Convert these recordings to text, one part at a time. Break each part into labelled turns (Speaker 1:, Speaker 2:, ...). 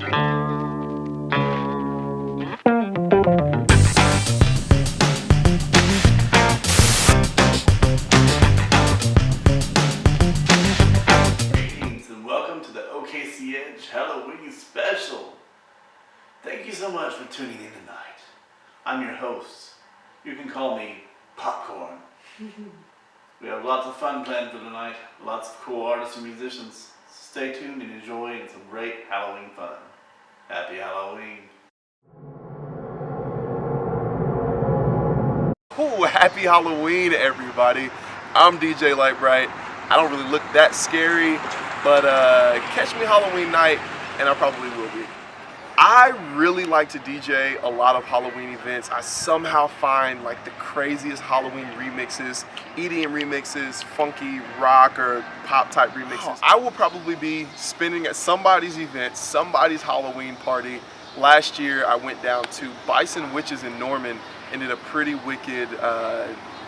Speaker 1: Greetings and welcome to the OKC Edge Halloween special. Thank you so much for tuning in tonight. I'm your host. You can call me Popcorn. We have lots of fun planned for tonight, lots of cool artists and musicians. Stay tuned and enjoy some great Halloween fun. Happy Halloween.
Speaker 2: Ooh, happy Halloween, everybody. I'm DJ Lite Brite. I don't really look that scary, but catch me Halloween night, and I probably will be. I really like to DJ a lot of Halloween events. I somehow find like the craziest Halloween remixes, EDM remixes, funky rock or pop type remixes. I will probably be spinning at somebody's event, somebody's Halloween party. Last year I went down to Bison Witches in Norman and did a pretty wicked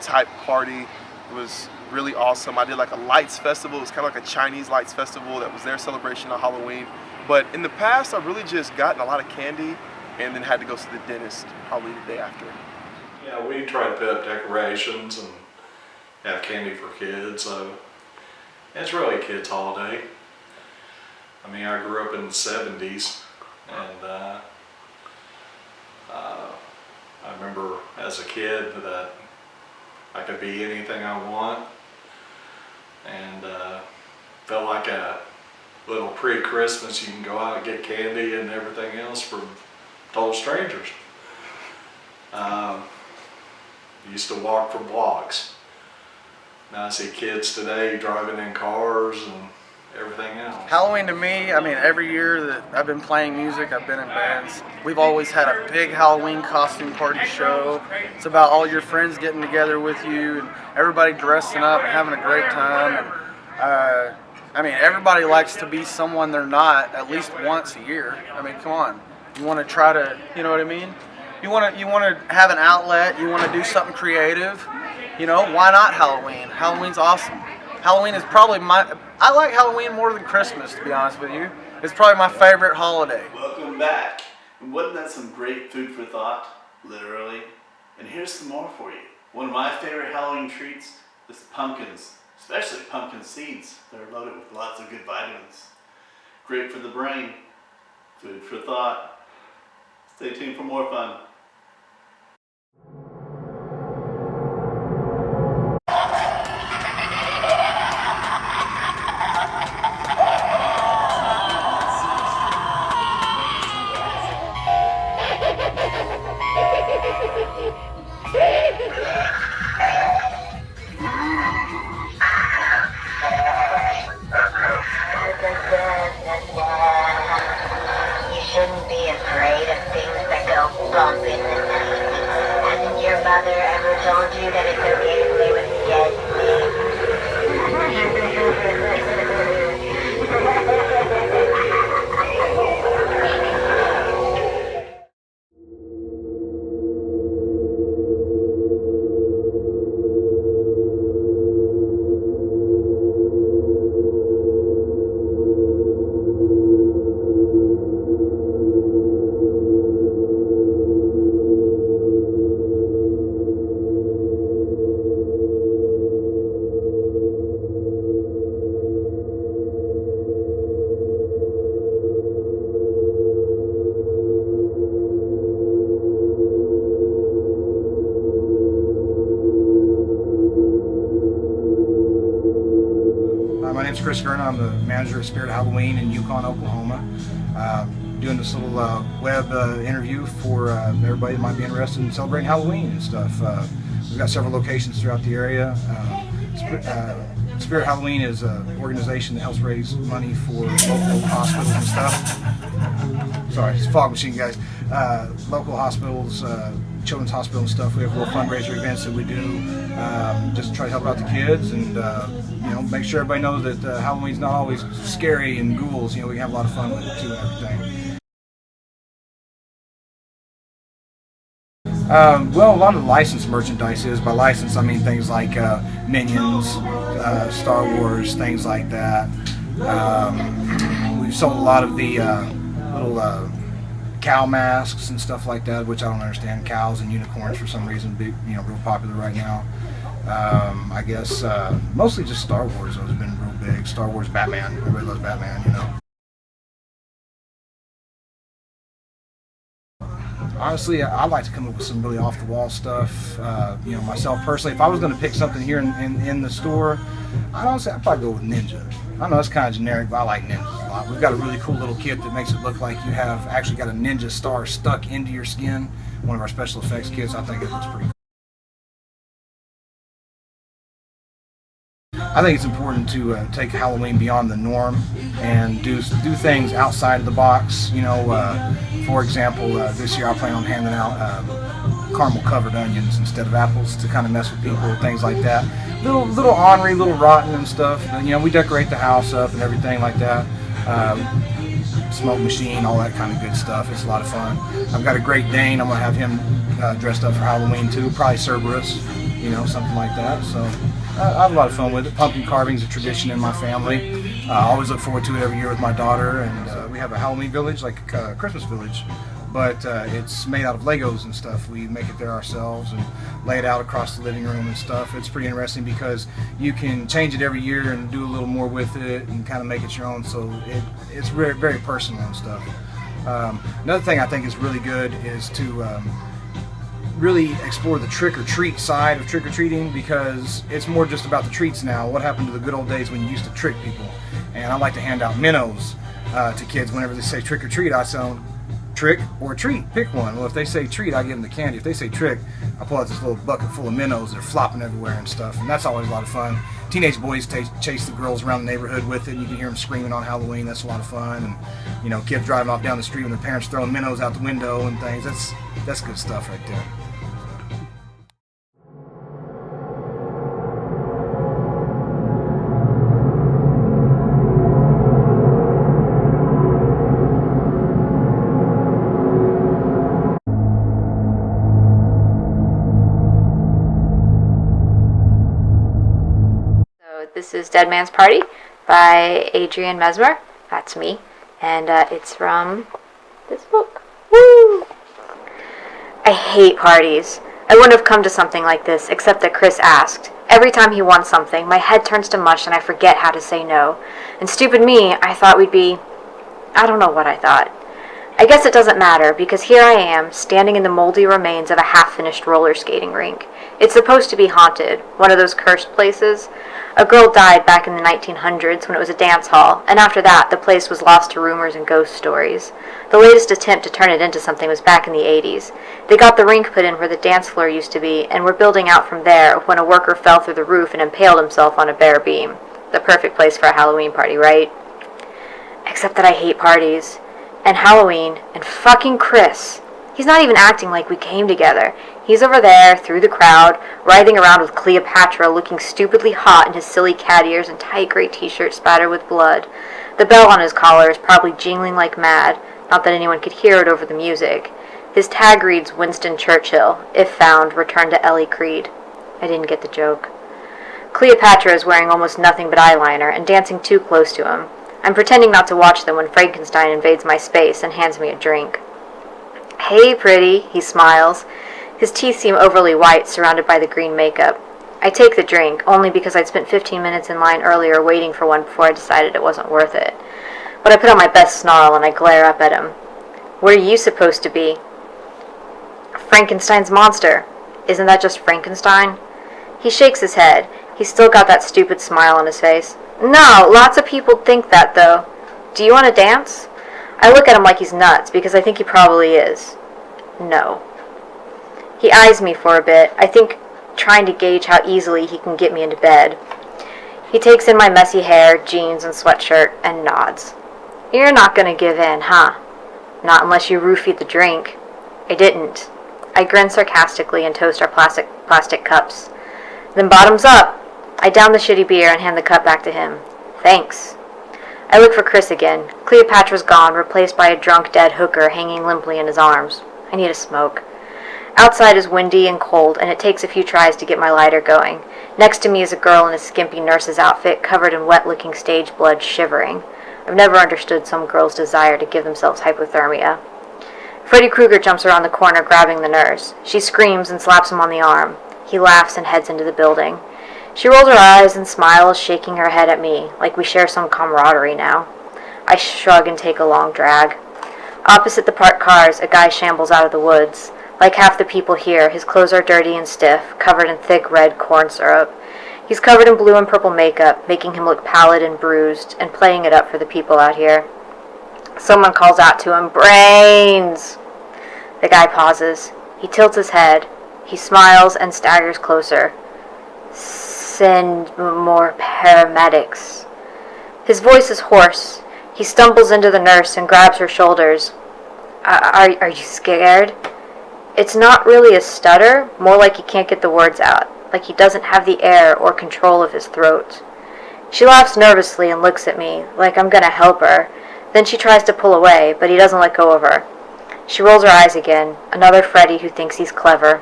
Speaker 2: type party. It was really awesome. I did like a lights festival. It was kind of like a Chinese lights festival that was their celebration of Halloween. But in the past, I've really just gotten a lot of candy and then had to go to the dentist probably the day after.
Speaker 3: Yeah, we try to put up decorations and have candy for kids, so it's really a kid's holiday. I mean, I grew up in the 70s, and I remember as a kid that I could be anything I want, and felt like a little pre-Christmas. You can go out and get candy and everything else from total strangers. Used to walk for blocks. Now I see kids today driving in cars and everything else.
Speaker 4: Halloween to me, I mean, every year that I've been playing music, I've been in bands, we've always had a big Halloween costume party show. It's about all your friends getting together with you and everybody dressing up and having a great time. And, I mean, everybody likes to be someone they're not at least once a year. I mean, come on. You want to try to, you know what I mean? You want to have an outlet. You want to do something creative. You know, why not Halloween? Halloween's awesome. Halloween is probably I like Halloween more than Christmas, to be honest with you. It's probably my favorite holiday.
Speaker 1: Welcome back. And wasn't that some great food for thought? Literally. And here's some more for you. One of my favorite Halloween treats is pumpkins. Especially pumpkin seeds. They're loaded with lots of good vitamins. Great for the brain. Food for thought. Stay tuned for more fun.
Speaker 5: Bump in the night. Hasn't your mother ever told you that it's okay to play with dead
Speaker 6: My name's Chris Gurna. I'm the manager of Spirit Halloween in Yukon, Oklahoma. Doing this little web interview for everybody that might be interested in celebrating Halloween and stuff. We've got several locations throughout the area. Spirit Halloween is an organization that helps raise money for local hospitals and stuff. Sorry, it's a fog machine, guys. Local hospitals, children's hospital and stuff. We have little fundraiser events that we do just to try to help out the kids and you know, make sure everybody knows that Halloween's not always scary and ghouls. You know, we have a lot of fun with it too and everything. Well, a lot of the licensed merchandise is, by license I mean things like Minions, Star Wars, things like that. We've sold a lot of the little cow masks and stuff like that, which I don't understand. Cows and unicorns for some reason, big, real popular right now. I guess mostly just Star Wars has been real big. Star Wars, Batman. Everybody loves Batman, Honestly, I like to come up with some really off-the-wall stuff. Myself personally, if I was going to pick something here in the store, I'd probably go with Ninja. I know it's kind of generic, but I like ninjas a lot. We've got a really cool little kit that makes it look like you have actually got a ninja star stuck into your skin. One of our special effects kits. I think it looks pretty cool. I think it's important to take Halloween beyond the norm and do things outside of the box. For example, this year I plan on handing out caramel covered onions instead of apples to kind of mess with people, things like that. Little ornery, little rotten and stuff. We decorate the house up and everything like that. Smoke machine, all that kind of good stuff. It's a lot of fun. I've got a Great Dane. I'm gonna have him dressed up for Halloween too. Probably Cerberus, something like that. So I have a lot of fun with it. Pumpkin carving is a tradition in my family. I always look forward to it every year with my daughter, and we have a Halloween village, like a Christmas village, but it's made out of Legos and stuff. We make it there ourselves and lay it out across the living room and stuff. It's pretty interesting because you can change it every year and do a little more with it and kind of make it your own, so it's very, very personal and stuff. Another thing I think is really good is to really explore the trick-or-treat side of trick-or-treating, because it's more just about the treats now. What happened to the good old days when you used to trick people? And I like to hand out minnows to kids whenever they say trick-or-treat. I tell them trick or treat, pick one. Well, if they say treat, I give them the candy. If they say trick, I pull out this little bucket full of minnows. They're flopping everywhere and stuff, and that's always a lot of fun. Teenage boys chase the girls around the neighborhood with it. You can hear them screaming on Halloween. That's a lot of fun. And kids driving off down the street with their parents throwing minnows out the window and things. That's good stuff right there.
Speaker 7: This is Dead Man's Party by Arean Messmer. That's me. And it's from this book. Woo! I hate parties. I wouldn't have come to something like this except that Chris asked. Every time he wants something, my head turns to mush and I forget how to say no. And stupid me, I thought we'd be... I don't know what I thought. I guess it doesn't matter, because here I am, standing in the moldy remains of a half-finished roller skating rink. It's supposed to be haunted, one of those cursed places. A girl died back in the 1900s when it was a dance hall, and after that, the place was lost to rumors and ghost stories. The latest attempt to turn it into something was back in the 80s. They got the rink put in where the dance floor used to be, and were building out from there when a worker fell through the roof and impaled himself on a bare beam. The perfect place for a Halloween party, right? Except that I hate parties. And Halloween, and fucking Chris. He's not even acting like we came together. He's over there, through the crowd, writhing around with Cleopatra, looking stupidly hot in his silly cat ears and tight gray t-shirt spattered with blood. The bell on his collar is probably jingling like mad, not that anyone could hear it over the music. His tag reads Winston Churchill, if found, return to Ellie Creed. I didn't get the joke. Cleopatra is wearing almost nothing but eyeliner and dancing too close to him. I'm pretending not to watch them when Frankenstein invades my space and hands me a drink. Hey, pretty, he smiles. His teeth seem overly white, surrounded by the green makeup. I take the drink, only because I'd spent 15 minutes in line earlier waiting for one before I decided it wasn't worth it. But I put on my best snarl and I glare up at him. What are you supposed to be? Frankenstein's monster. Isn't that just Frankenstein? He shakes his head. He's still got that stupid smile on his face. No, lots of people think that, though. Do you want to dance? I look at him like he's nuts, because I think he probably is. No. He eyes me for a bit, I think trying to gauge how easily he can get me into bed. He takes in my messy hair, jeans, and sweatshirt, and nods. You're not going to give in, huh? Not unless you roofied the drink. I didn't. I grin sarcastically and toast our plastic cups. Then bottoms up. I down the shitty beer and hand the cup back to him. Thanks. I look for Chris again. Cleopatra's gone, replaced by a drunk dead hooker hanging limply in his arms. I need a smoke. Outside is windy and cold, and it takes a few tries to get my lighter going. Next to me is a girl in a skimpy nurse's outfit, covered in wet-looking stage blood, shivering. I've never understood some girls' desire to give themselves hypothermia. Freddy Krueger jumps around the corner, grabbing the nurse. She screams and slaps him on the arm. He laughs and heads into the building. She rolls her eyes and smiles, shaking her head at me, like we share some camaraderie now. I shrug and take a long drag. Opposite the parked cars, a guy shambles out of the woods. Like half the people here, his clothes are dirty and stiff, covered in thick red corn syrup. He's covered in blue and purple makeup, making him look pallid and bruised, and playing it up for the people out here. Someone calls out to him, "Brains!" The guy pauses. He tilts his head. He smiles and staggers closer. "Send more paramedics." His voice is hoarse. He stumbles into the nurse and grabs her shoulders. Are you scared?" It's not really a stutter, more like he can't get the words out, like he doesn't have the air or control of his throat. She laughs nervously and looks at me, like I'm gonna help her. Then she tries to pull away, but he doesn't let go of her. She rolls her eyes again, another Freddy who thinks he's clever.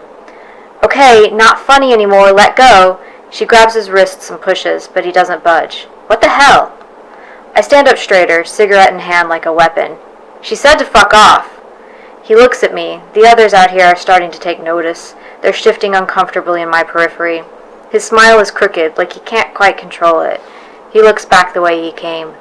Speaker 7: "Okay, not funny anymore, let go." She grabs his wrists and pushes, but he doesn't budge. What the hell? I stand up straighter, cigarette in hand like a weapon. "She said to fuck off." He looks at me. The others out here are starting to take notice. They're shifting uncomfortably in my periphery. His smile is crooked, like he can't quite control it. He looks back the way he came.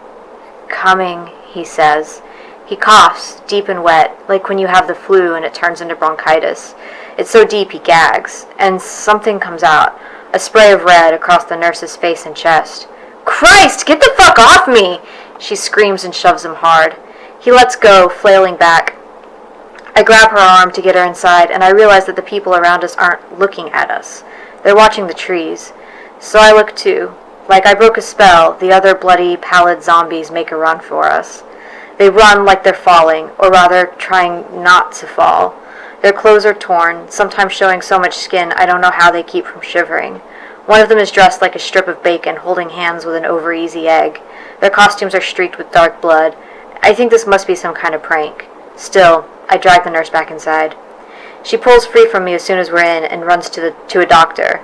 Speaker 7: "Coming," he says. He coughs, deep and wet, like when you have the flu and it turns into bronchitis. It's so deep he gags, and something comes out, a spray of red across the nurse's face and chest. "Christ, get the fuck off me!" She screams and shoves him hard. He lets go, flailing back. I grab her arm to get her inside, and I realize that the people around us aren't looking at us. They're watching the trees. So I look too. Like I broke a spell, the other bloody, pallid zombies make a run for us. They run like they're falling, or rather, trying not to fall. Their clothes are torn, sometimes showing so much skin I don't know how they keep from shivering. One of them is dressed like a strip of bacon, holding hands with an over-easy egg. Their costumes are streaked with dark blood. I think this must be some kind of prank. Still, I drag the nurse back inside. She pulls free from me as soon as we're in and runs to a doctor.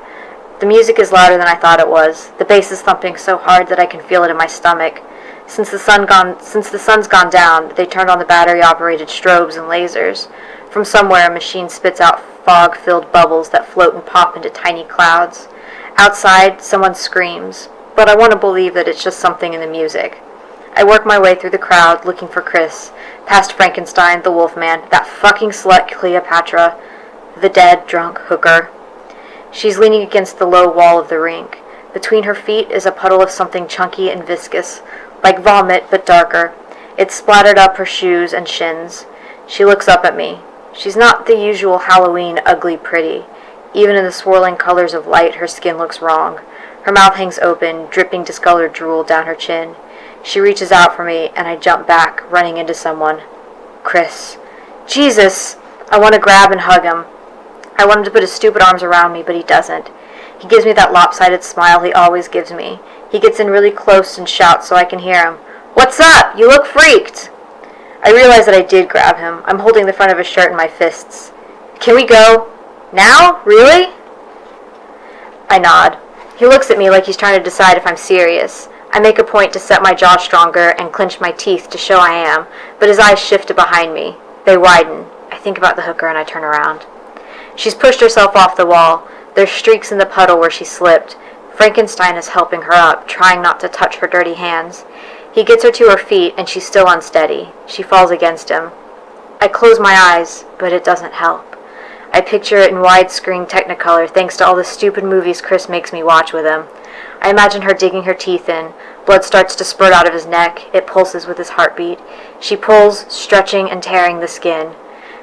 Speaker 7: The music is louder than I thought it was. The bass is thumping so hard that I can feel it in my stomach. Since the sun's gone down, they turned on the battery-operated strobes and lasers. From somewhere, a machine spits out fog-filled bubbles that float and pop into tiny clouds. Outside, someone screams, but I want to believe that it's just something in the music. I work my way through the crowd, looking for Chris, past Frankenstein, the Wolfman, that fucking slut Cleopatra, the dead, drunk hooker. She's leaning against the low wall of the rink. Between her feet is a puddle of something chunky and viscous, like vomit, but darker. It's splattered up her shoes and shins. She looks up at me. She's not the usual Halloween ugly pretty. Even in the swirling colors of light, her skin looks wrong. Her mouth hangs open, dripping discolored drool down her chin. She reaches out for me, and I jump back, running into someone. Chris. Jesus! I want to grab and hug him. I want him to put his stupid arms around me, but he doesn't. He gives me that lopsided smile he always gives me. He gets in really close and shouts so I can hear him. "What's up? You look freaked!" I realize that I did grab him. I'm holding the front of his shirt in my fists. "Can we go? Now? Really?" I nod. He looks at me like he's trying to decide if I'm serious. I make a point to set my jaw stronger and clench my teeth to show I am, but his eyes shift to behind me. They widen. I think about the hooker and I turn around. She's pushed herself off the wall. There's streaks in the puddle where she slipped. Frankenstein is helping her up, trying not to touch her dirty hands. He gets her to her feet, and she's still unsteady. She falls against him. I close my eyes, but it doesn't help. I picture it in widescreen Technicolor thanks to all the stupid movies Chris makes me watch with him. I imagine her digging her teeth in. Blood starts to spurt out of his neck. It pulses with his heartbeat. She pulls, stretching and tearing the skin.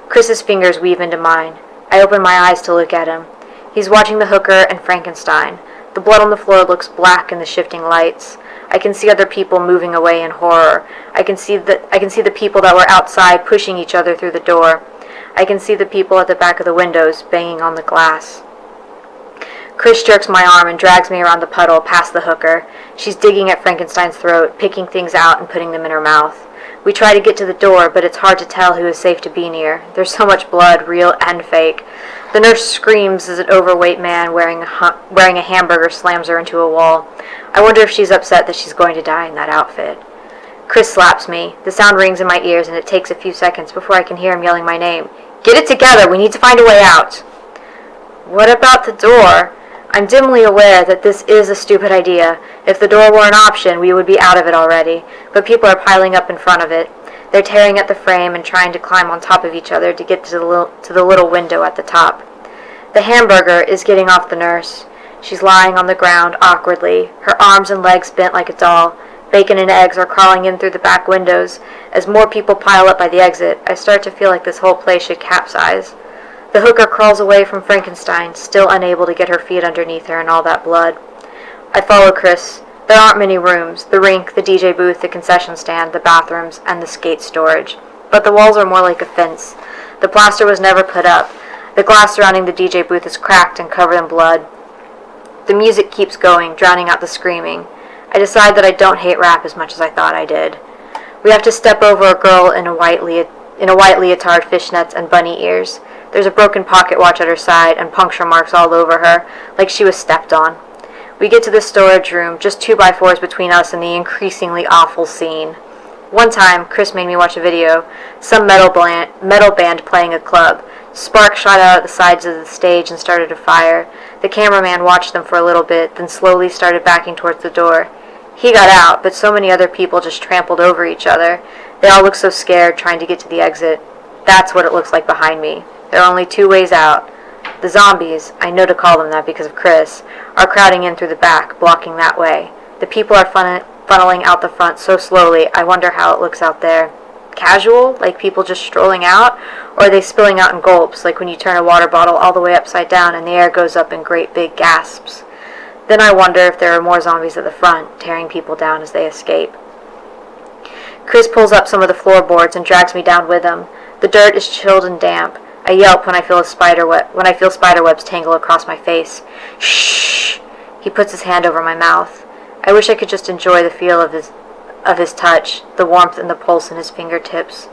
Speaker 7: Chris's fingers weave into mine. I open my eyes to look at him. He's watching the hooker and Frankenstein. The blood on the floor looks black in the shifting lights. I can see other people moving away in horror. I can see the people that were outside pushing each other through the door. I can see the people at the back of the windows banging on the glass. Chris jerks my arm and drags me around the puddle past the hooker. She's digging at Frankenstein's throat, picking things out and putting them in her mouth. We try to get to the door, but it's hard to tell who is safe to be near. There's so much blood, real and fake. The nurse screams as an overweight man wearing a hamburger slams her into a wall. I wonder if she's upset that she's going to die in that outfit. Chris slaps me. The sound rings in my ears, and it takes a few seconds before I can hear him yelling my name. Get it together! We need to find a way out! What about the door? I'm dimly aware that this is a stupid idea. If the door were an option, we would be out of it already. But people are piling up in front of it. They're tearing at the frame and trying to climb on top of each other to get to the little window at the top. The hamburger is getting off the nurse. She's lying on the ground awkwardly, her arms and legs bent like a doll. Bacon and eggs are crawling in through the back windows. As more people pile up by the exit, I start to feel like this whole place should capsize. The hooker crawls away from Frankenstein, still unable to get her feet underneath her and all that blood. I follow Chris. There aren't many rooms: the rink, the DJ booth, the concession stand, the bathrooms, and the skate storage. But the walls are more like a fence. The plaster was never put up. The glass surrounding the DJ booth is cracked and covered in blood. The music keeps going, drowning out the screaming. I decide that I don't hate rap as much as I thought I did. We have to step over a girl in a white leotard, fishnets, and bunny ears. There's a broken pocket watch at her side and puncture marks all over her, like she was stepped on. We get to the storage room, just 2x4s between us and the increasingly awful scene. One time, Chris made me watch a video, some metal band playing a club. Sparks shot out at the sides of the stage and started a fire. The cameraman watched them for a little bit, then slowly started backing towards the door. He got out, but so many other people just trampled over each other. They all looked so scared, trying to get to the exit. That's what it looks like behind me. There are only 2 ways out. The zombies, I know to call them that because of Chris, are crowding in through the back, blocking that way. The people are funneling out the front so slowly, I wonder how it looks out there. Casual, like people just strolling out, or are they spilling out in gulps, like when you turn a water bottle all the way upside down and the air goes up in great big gasps? Then I wonder if there are more zombies at the front, tearing people down as they escape. Chris pulls up some of the floorboards and drags me down with him. The dirt is chilled and damp. I yelp when I feel spider webs tangle across my face. Shh! He puts his hand over my mouth. I wish I could just enjoy the feel of his touch, the warmth and the pulse in his fingertips.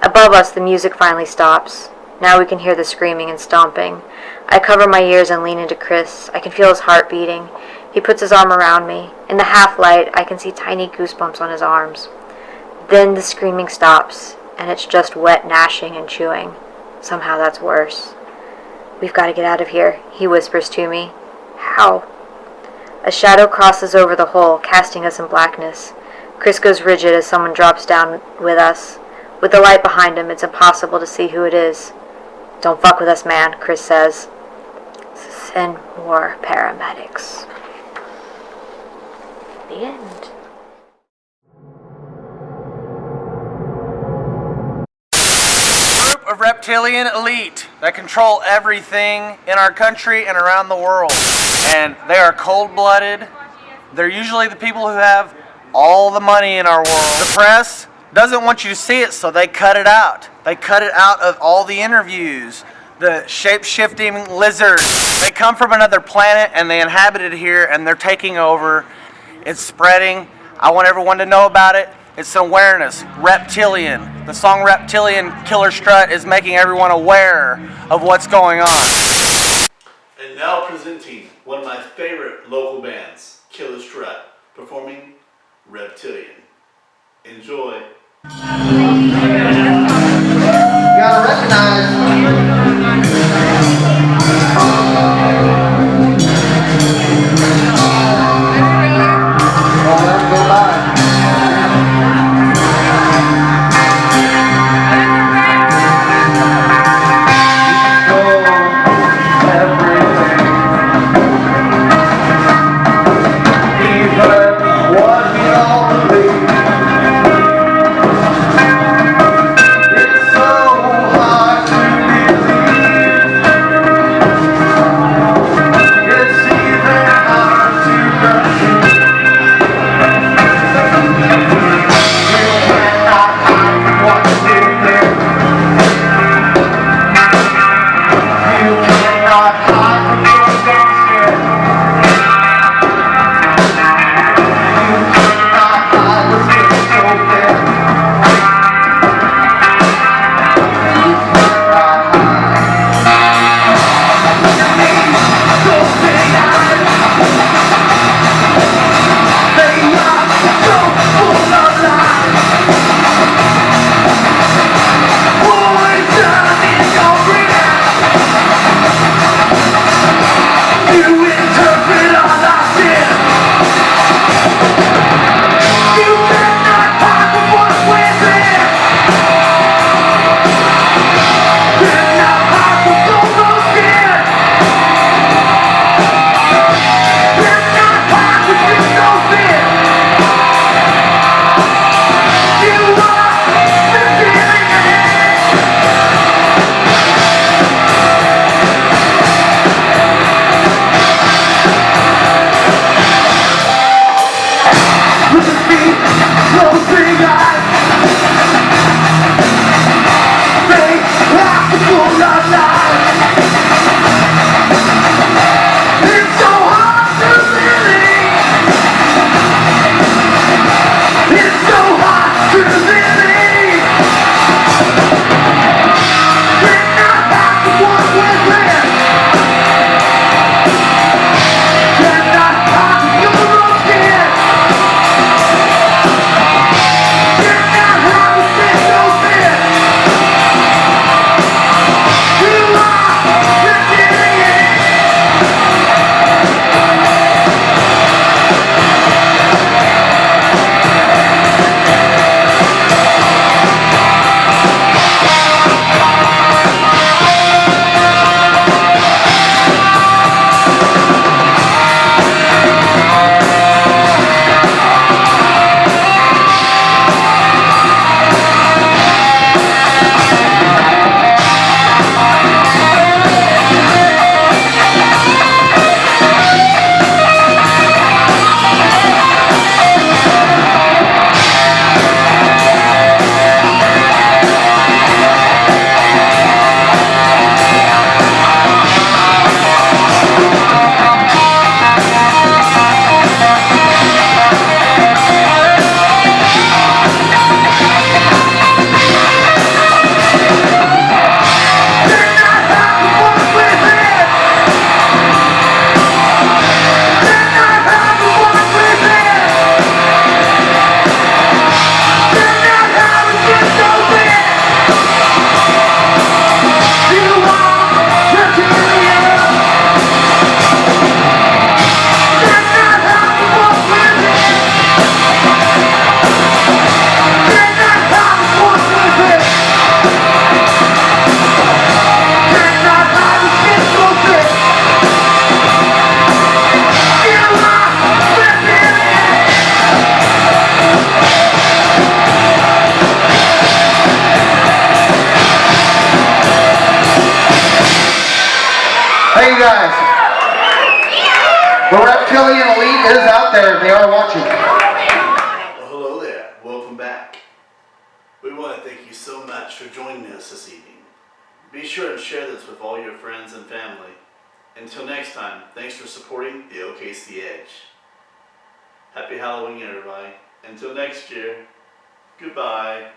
Speaker 7: Above us, the music finally stops. Now we can hear the screaming and stomping. I cover my ears and lean into Chris. I can feel his heart beating. He puts his arm around me. In the half-light, I can see tiny goosebumps on his arms. Then the screaming stops, and it's just wet gnashing and chewing. Somehow that's worse. We've got to get out of here, he whispers to me. How? A shadow crosses over the hole, casting us in blackness. Chris goes rigid as someone drops down with us. With the light behind him, it's impossible to see who it is. Don't fuck with us, man, Chris says. Send more paramedics. The end.
Speaker 4: Of reptilian elite that control everything in our country and around the world. And they are cold-blooded. They're usually the people who have all the money in our world. The press doesn't want you to see it, so they cut it out. They cut it out of all the interviews. The shape-shifting lizards. They come from another planet and they inhabit it here and they're taking over. It's spreading. I want everyone to know about it. It's an awareness. Reptilian. The song Reptilian, Killer Strut, is making everyone aware of what's going on.
Speaker 1: And now presenting one of my favorite local bands, Killer Strut, performing Reptilian. Enjoy.
Speaker 8: You gotta recognize. Hey, you guys. The reptilian elite is out there. They are watching.
Speaker 1: Well, hello there. Welcome back. We want to thank you so much for joining us this evening. Be sure and share this with all your friends and family. Until next time, thanks for supporting the OKC Edge. Happy Halloween, everybody. Until next year, goodbye.